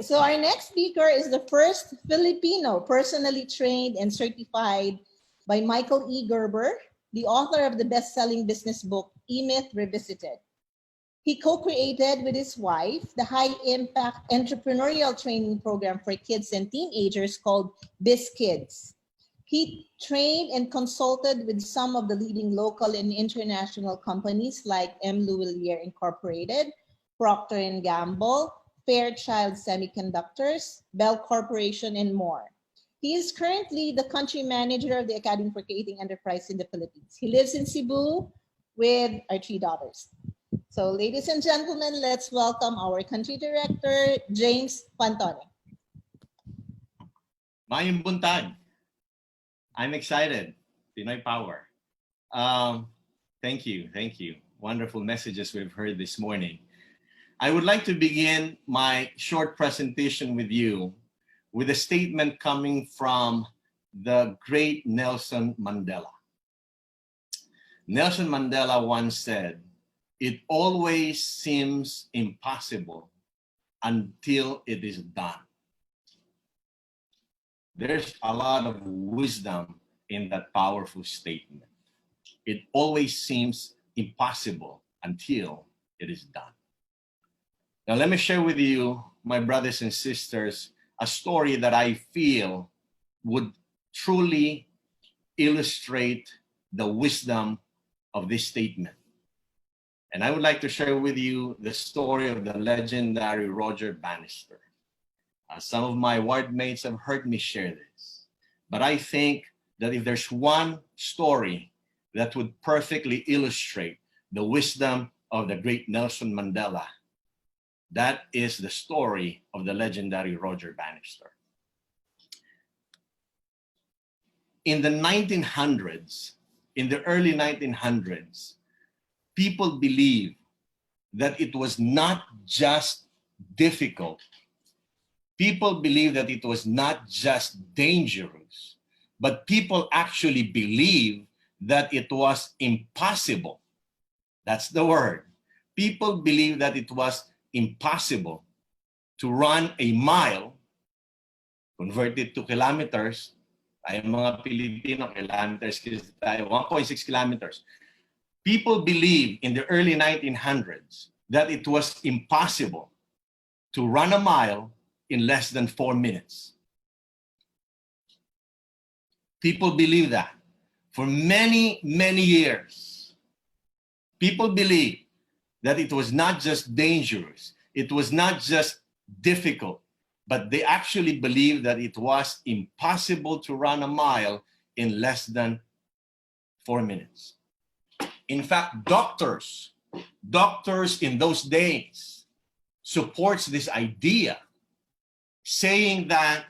So our next speaker is the first Filipino personally trained and certified by Michael E. Gerber, the author of the best-selling business book, E-Myth Revisited. He co-created with his wife the high-impact entrepreneurial training program for kids and teenagers called BizKids. He trained and consulted with some of the leading local and international companies like M. Louis Incorporated, Procter & Gamble, Fairchild Semiconductors, Bell Corporation, and more. He is currently the country manager of the Academy for Creating Enterprise in the Philippines. He lives in Cebu with our 3 daughters. So ladies and gentlemen, let's welcome our country director, James Fantone. Mayong buntag. I'm excited. Pinoy Power. Thank you. Wonderful messages we've heard this morning. I would like to begin my short presentation with you with a statement coming from the great Nelson Mandela. Nelson Mandela once said, "It always seems impossible until it is done." There's a lot of wisdom in that powerful statement. It always seems impossible until it is done. Now, let me share with you, my brothers and sisters, a story that I feel would truly illustrate the wisdom of this statement. And I would like to share with you the story of the legendary Roger Bannister. Some of my ward mates have heard me share this, but I think that if there's one story that would perfectly illustrate the wisdom of the great Nelson Mandela, that is the story of the legendary Roger Bannister. In the 1900s, in the early 1900s, people believed that it was not just difficult. People believed that it was not just dangerous, but people actually believed that it was impossible. That's the word. People believed that it was impossible to run a mile, converted to kilometers. Tayo mga Pilipino, kilometers, 1.6 kilometers. People believed in the early 1900s that it was impossible to run a mile in less than 4 minutes. People believe that for many, many years. People believe that it was not just dangerous, it was not just difficult, but they actually believed that it was impossible to run a mile in less than 4 minutes. In fact, doctors in those days supports this idea, saying that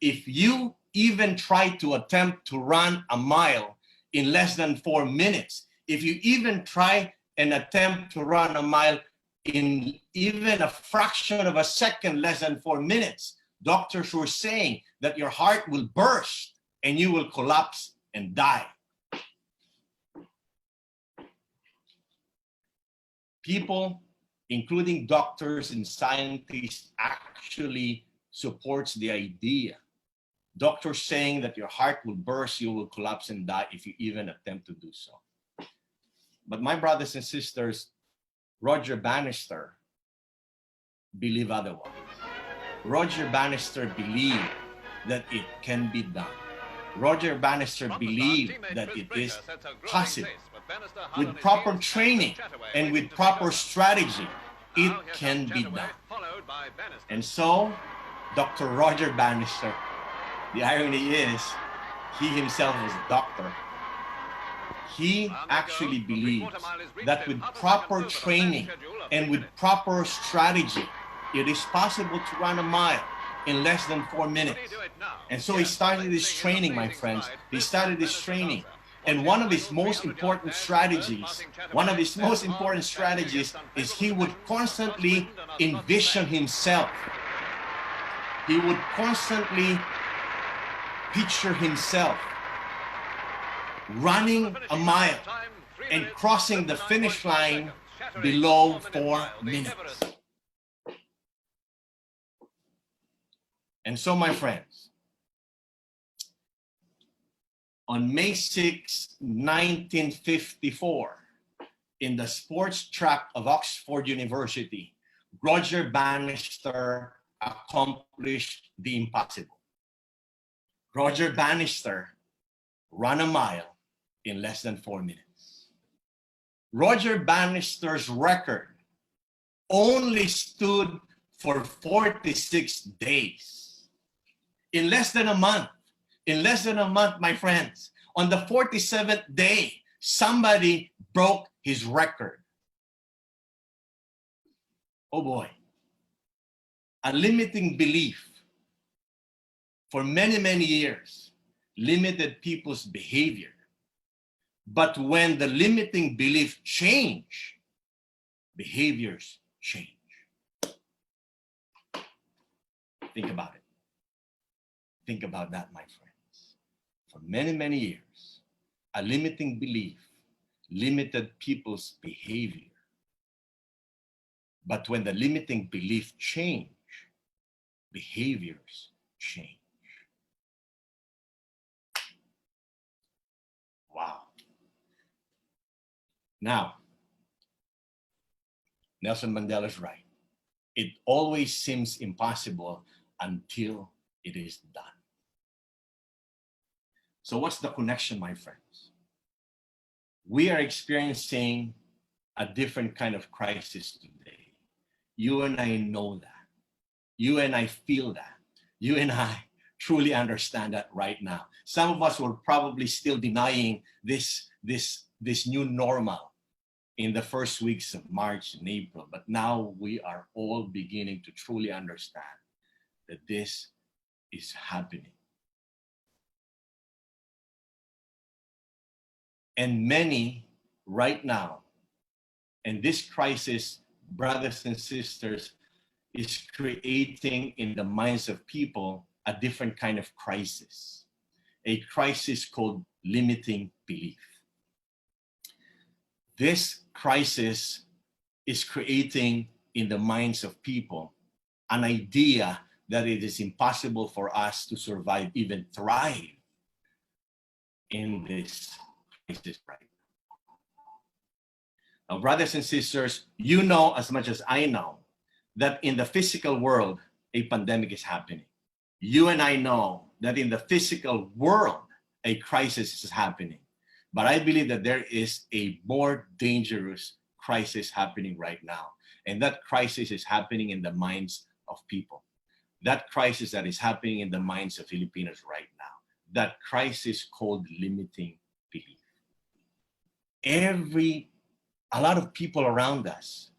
if you even try to attempt to run a mile in less than 4 minutes, if you even try and attempt to run a mile in even a fraction of a second less than 4 minutes, doctors were saying that your heart will burst and you will collapse and die. People, including doctors and scientists, actually supports the idea. Doctors saying that your heart will burst, you will collapse and die if you even attempt to do so. But my brothers and sisters, Roger Bannister believed otherwise. Roger Bannister believed that it can be done. Roger Bannister believed that it is possible. With proper training and with proper strategy, it can be done. And so, Dr. Roger Bannister, the irony is, he himself was a doctor. He actually believes that with proper training and with proper strategy, it is possible to run a mile in less than 4 minutes. And so he started his training, my friends. He started his training. And one of his most important strategies is he would constantly envision himself. He would constantly picture himself running a mile and crossing the finish line below 4 minutes. And so, my friends, on May 6, 1954, in the sports track of Oxford University, Roger Bannister accomplished the impossible. Roger Bannister ran a mile in less than 4 minutes. Roger Bannister's record only stood for 46 days. In less than a month, my friends, on the 47th day, somebody broke his record. Oh boy. A limiting belief for many, many years limited people's behavior. But when the limiting belief changed, behaviors change. Think about it. Think about that, my friends. For many, many years, a limiting belief limited people's behavior. But when the limiting belief changed, behaviors change. Wow. Now, Nelson Mandela's right. It always seems impossible until it is done. So what's the connection, my friends? We are experiencing a different kind of crisis today. You and I know that. You and I feel that. You and I truly understand that right now. Some of us were probably still denying this new normal in the first weeks of March and April, but now we are all beginning to truly understand that this is happening. And many right now, and this crisis, brothers and sisters, is creating in the minds of people a different kind of crisis, a crisis called limiting belief. This crisis is creating in the minds of people an idea that it is impossible for us to survive, even thrive in this crisis right now. Now, brothers and sisters, you know as much as I know that in the physical world, a pandemic is happening. You and I know that in the physical world, a crisis is happening. But I believe that there is a more dangerous crisis happening right now. And that crisis is happening in the minds of people. That crisis that is happening in the minds of Filipinos right now. That crisis called limiting belief. A lot of people around us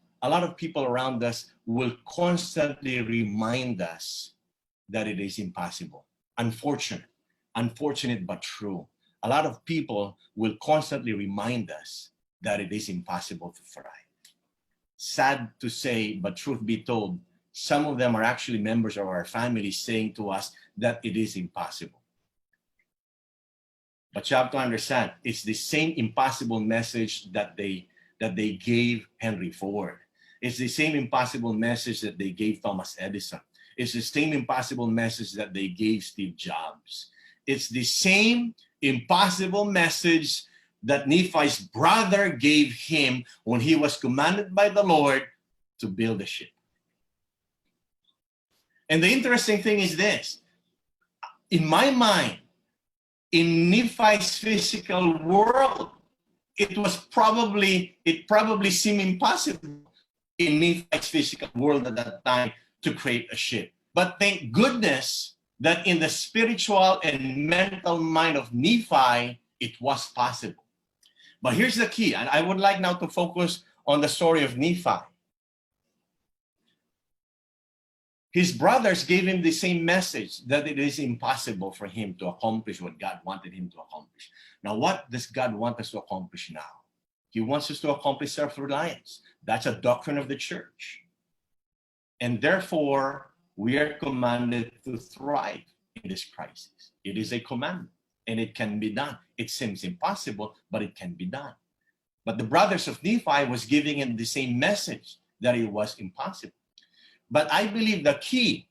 will constantly remind us that it is impossible. Unfortunate but true. A lot of people will constantly remind us that it is impossible to thrive. Sad to say, but truth be told, some of them are actually members of our family saying to us that it is impossible. But you have to understand, it's the same impossible message that they gave Henry Ford. It's the same impossible message that they gave Thomas Edison. It's the same impossible message that they gave Steve Jobs. It's the same impossible message that Nephi's brother gave him when he was commanded by the Lord to build a ship. And the interesting thing is this. In my mind, in Nephi's physical world, it probably seemed impossible in Nephi's physical world at that time to create a ship. But thank goodness that in the spiritual and mental mind of Nephi, it was possible. But here's the key, and I would like now to focus on the story of Nephi. His brothers gave him the same message, that it is impossible for him to accomplish what God wanted him to accomplish. Now, what does God want us to accomplish now? He wants us to accomplish self-reliance. That's a doctrine of the church. And therefore, we are commanded to thrive in this crisis. It is a commandment, and it can be done. It seems impossible, but it can be done. But the brothers of Nephi was giving him the same message, that it was impossible. But I believe the key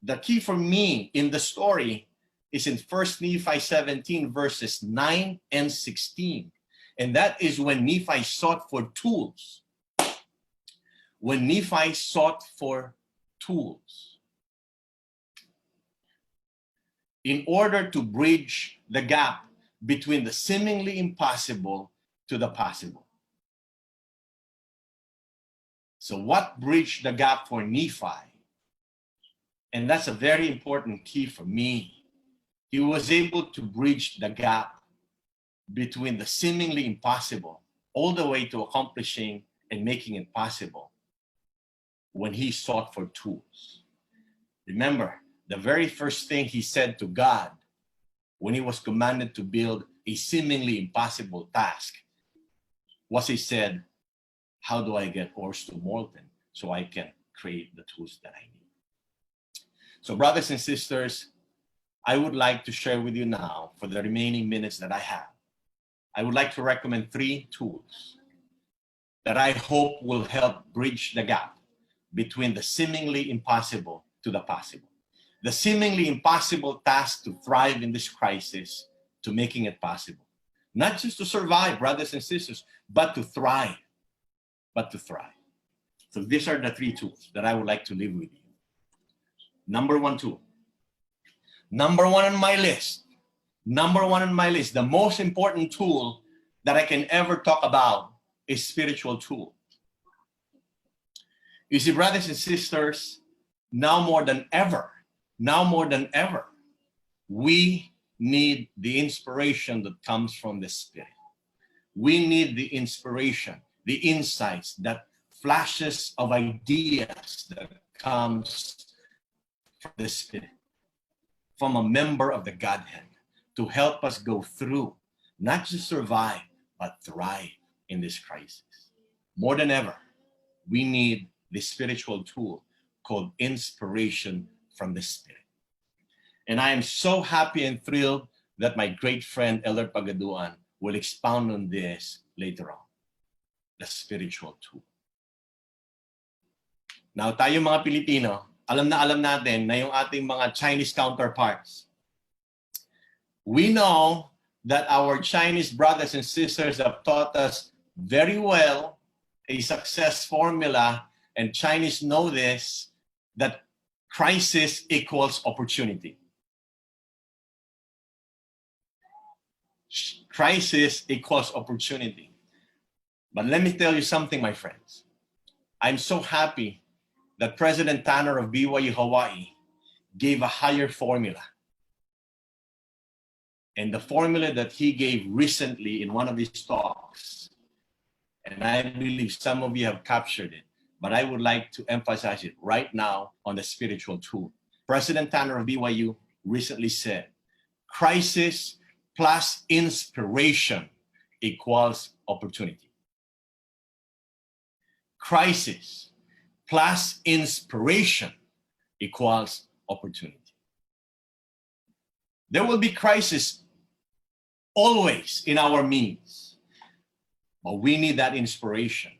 the key for me in the story is in 1 Nephi 17, verses 9 and 16. And that is when Nephi sought for tools. When Nephi sought for tools in order to bridge the gap between the seemingly impossible to the possible. So what bridged the gap for Nephi? And that's a very important key for me. He was able to bridge the gap between the seemingly impossible all the way to accomplishing and making it possible when he sought for tools. Remember, the very first thing he said to God when he was commanded to build a seemingly impossible task was he said, how do I get ores to molten so I can create the tools that I need? So brothers and sisters, I would like to share with you now, for the remaining minutes that I have, I would like to recommend 3 tools that I hope will help bridge the gap between the seemingly impossible to the possible. The seemingly impossible task to thrive in this crisis, to making it possible. Not just to survive, brothers and sisters, but to thrive. But to thrive. So these are the 3 tools that I would like to leave with you. Number 1 tool. Number 1 on my list. Number 1 on my list. The most important tool that I can ever talk about is spiritual tool. You see, brothers and sisters, now more than ever, we need the inspiration that comes from the Spirit. We need the inspiration, the insights, that flashes of ideas that comes from the Spirit, from a member of the Godhead, to help us go through, not just survive, but thrive in this crisis. More than ever, we need this spiritual tool called inspiration from the Spirit. And I am so happy and thrilled that my great friend Elder Pagaduan will expound on this later on, the spiritual tool. Now, tayo mga Pilipino, alam natin na yung ating mga Chinese counterparts. We know that our Chinese brothers and sisters have taught us very well a success formula, and Chinese know this, that crisis equals opportunity. Crisis equals opportunity. But let me tell you something, my friends. I'm so happy that President Tanner of BYU Hawaii gave a higher formula. And the formula that he gave recently in one of his talks, and I believe some of you have captured it, but I would like to emphasize it right now on the spiritual tool. President Tanner of BYU recently said, crisis plus inspiration equals opportunity. Crisis plus inspiration equals opportunity. There will be crisis always in our means, but we need that inspiration.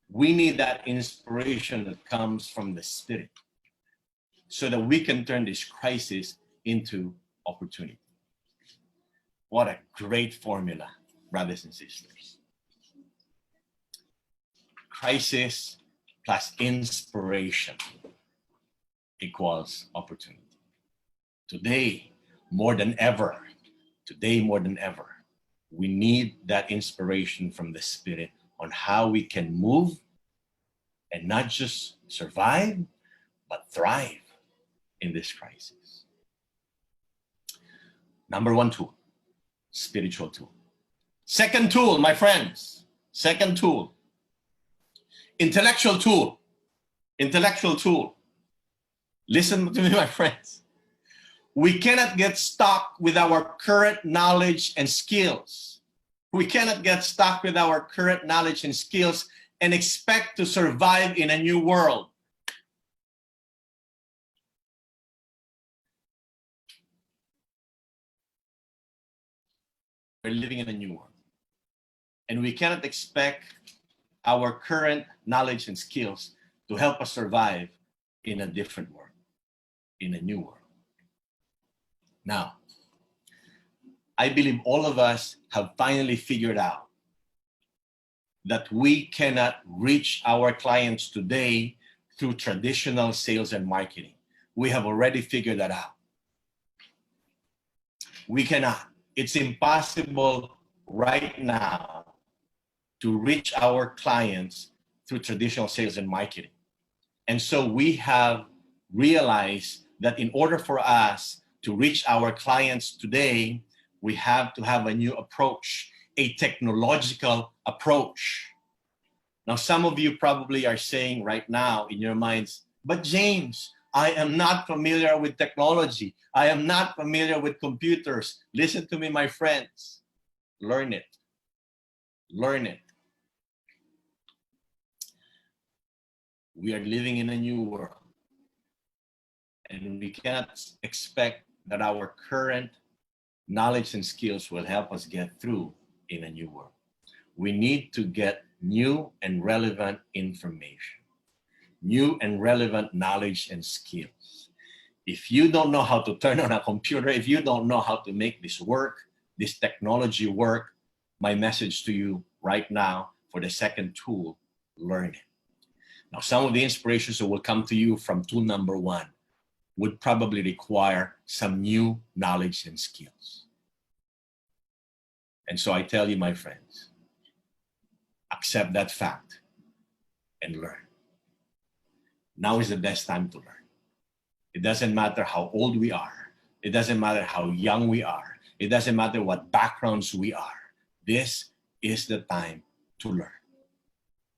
We need that inspiration that comes from the Spirit so that we can turn this crisis into opportunity. What a great formula, brothers and sisters. Crisis plus inspiration equals opportunity. Today, more than ever, we need that inspiration from the Spirit on how we can move and not just survive, but thrive in this crisis. Number 1 tool, spiritual tool. Second tool, my friends, second tool, intellectual tool. Intellectual tool. Listen to me, my friends. We cannot get stuck with our current knowledge and skills. We cannot get stuck with our current knowledge and skills and expect to survive in a new world. We're living in a new world. And we cannot expect our current knowledge and skills to help us survive in a different world. in a new world. Now, I believe all of us have finally figured out that we cannot reach our clients today through traditional sales and marketing. We have already figured that out. We cannot. It's impossible right now to reach our clients through traditional sales and marketing. And so we have realized that in order for us to reach our clients today, we have to have a new approach, a technological approach. Now, some of you probably are saying right now in your minds, but James, I am not familiar with technology. I am not familiar with computers. Listen to me, my friends. Learn it. Learn it. We are living in a new world, and we cannot expect that our current knowledge and skills will help us get through in a new world. We need to get new and relevant information, new and relevant knowledge and skills. If you don't know how to turn on a computer, if you don't know how to make this work, this technology work, my message to you right now for the second tool, learn it. Now, some of the inspirations that will come to you from tool number 1 would probably require some new knowledge and skills. And so I tell you, my friends, accept that fact and learn. Now is the best time to learn. It doesn't matter how old we are. It doesn't matter how young we are. It doesn't matter what backgrounds we are. This is the time to learn.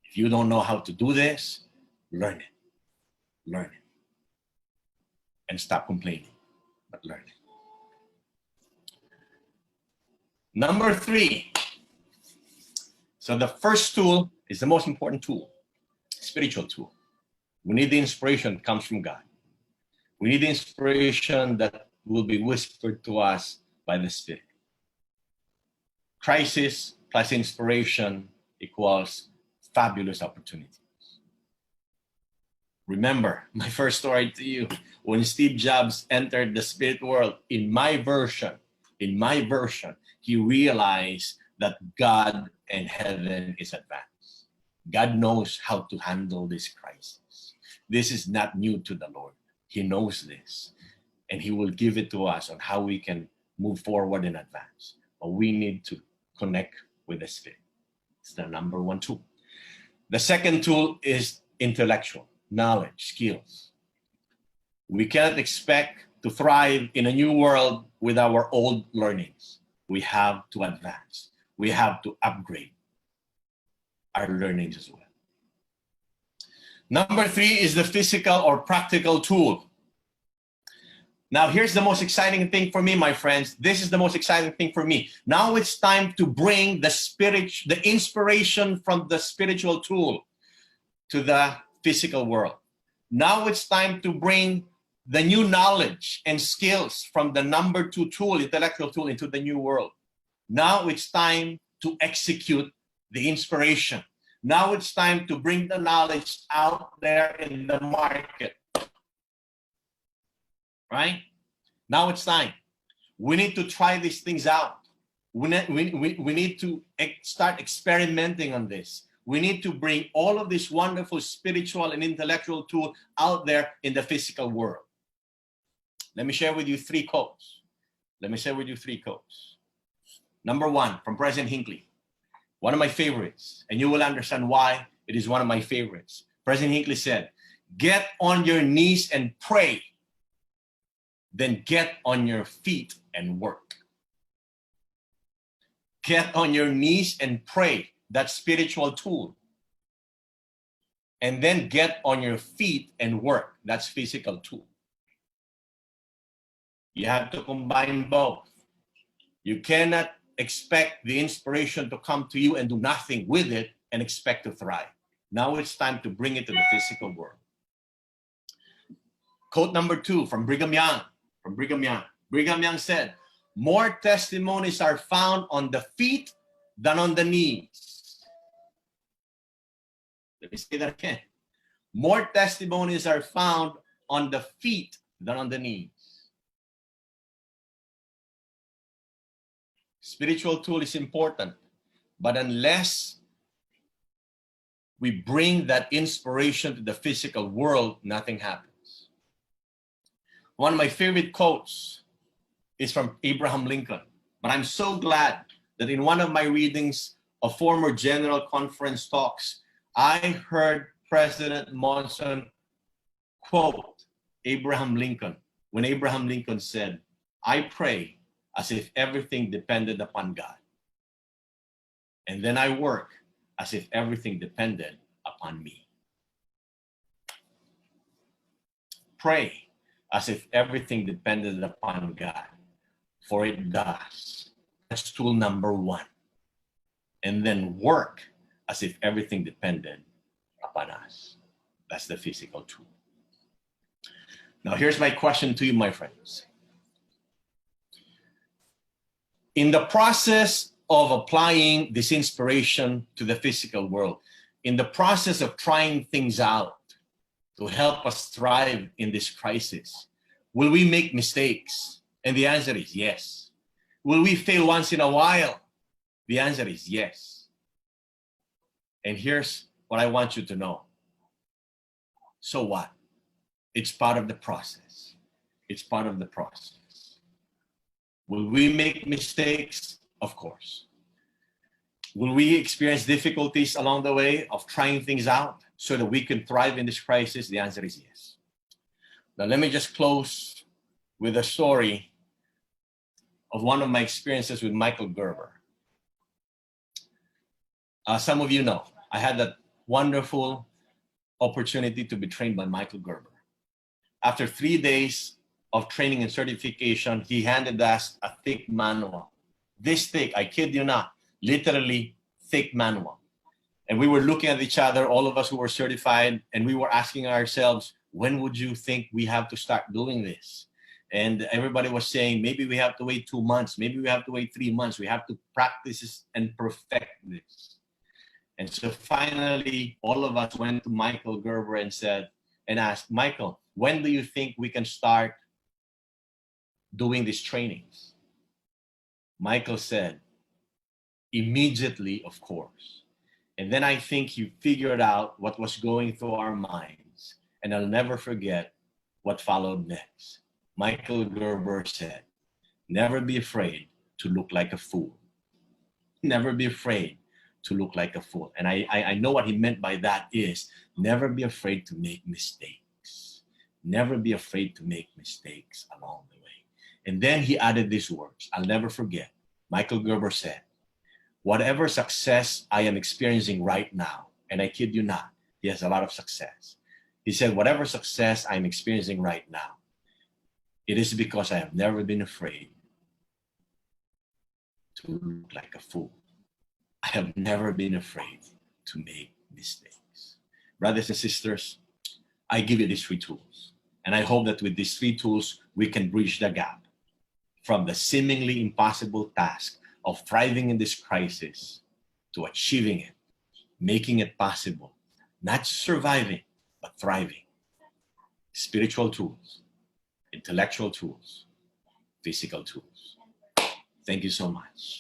If you don't know how to do this, learn it. Learn it. And stop complaining, but learn it. Number 3. So the first tool is the most important tool, spiritual tool. We need the inspiration that comes from God. We need the inspiration that will be whispered to us by the Spirit. Crisis plus inspiration equals fabulous opportunities. Remember my first story to you, when Steve Jobs entered the spirit world, in my version, he realized that God and heaven is advanced. God knows how to handle this crisis. This is not new to the Lord. He knows this, and he will give it to us on how we can move forward in advance. But we need to connect with the Spirit. It's the number 1 tool. The second tool is intellectual, knowledge, skills. We cannot expect to thrive in a new world with our old learnings. We have to advance. We have to upgrade our learnings as well. Number 3 is the physical or practical tool. Now, here's the most exciting thing for me, my friends. This is the most exciting thing for me. Now it's time to bring the inspiration from the spiritual tool to the physical world. Now it's time to bring the new knowledge and skills from the number 2 tool, intellectual tool, into the new world. Now it's time to execute the inspiration. Now it's time to bring the knowledge out there in the market. Right? Now it's time. We need to try these things out. We need to start experimenting on this. We need to bring all of this wonderful spiritual and intellectual tool out there in the physical world. Let me share with you 3 quotes. Number 1, from President Hinckley. One of my favorites, and you will understand why it is one of my favorites. President Hinckley said, "Get on your knees and pray, then get on your feet and work." Get on your knees and pray, that spiritual tool. And then get on your feet and work, that's physical tool. You have to combine both. You cannot expect the inspiration to come to you and do nothing with it and expect to thrive. Now it's time to bring it to the physical world. Quote number 2 from Brigham Young. Brigham Young said, "More testimonies are found on the feet than on the knees." Let me say that again. More testimonies are found on the feet than on the knees. Spiritual tool is important, but unless we bring that inspiration to the physical world, nothing happens. One of my favorite quotes is from Abraham Lincoln, but I'm so glad that in one of my readings of former General Conference talks, I heard President Monson quote Abraham Lincoln when Abraham Lincoln said, "I pray as if everything depended upon God. And then I work as if everything depended upon me." Pray as if everything depended upon God, for it does. That's tool number one. And then work as if everything depended upon us. That's the physical tool. Now, here's my question to you, my friends. In the process of applying this inspiration to the physical world, in the process of trying things out to help us thrive in this crisis, will we make mistakes? And the answer is yes. Will we fail once in a while? The answer is yes. And here's what I want you to know. So what? It's part of the process. It's part of the process. Will we make mistakes? Of course. Will we experience difficulties along the way of trying things out so that we can thrive in this crisis? The answer is yes. Now, let me just close with a story of one of my experiences with Michael Gerber. Some of you know, I had that wonderful opportunity to be trained by Michael Gerber. After 3 days of training and certification, he handed us a thick manual. This thick, I kid you not, literally thick manual. And we were looking at each other, all of us who were certified, and we were asking ourselves, when would you think we have to start doing this? And everybody was saying, maybe we have to wait 2 months, maybe we have to wait 3 months, we have to practice this and perfect this. And so finally, all of us went to Michael Gerber and asked, Michael, when do you think we can start doing these trainings? Michael said, immediately, of course. And then I think he figured out what was going through our minds. And I'll never forget what followed next. Michael Gerber said, never be afraid to look like a fool. Never be afraid to look like a fool. And I know what he meant by that is never be afraid to make mistakes. Never be afraid to make mistakes along the way. And then he added these words, I'll never forget. Michael Gerber said, whatever success I am experiencing right now, and I kid you not, he has a lot of success. He said, whatever success I'm experiencing right now, it is because I have never been afraid to look like a fool. I have never been afraid to make mistakes. Brothers and sisters, I give you these 3 tools. And I hope that with these 3 tools, we can bridge the gap from the seemingly impossible task of thriving in this crisis to achieving it, making it possible, not surviving, but thriving. Spiritual tools, intellectual tools, physical tools. Thank you so much.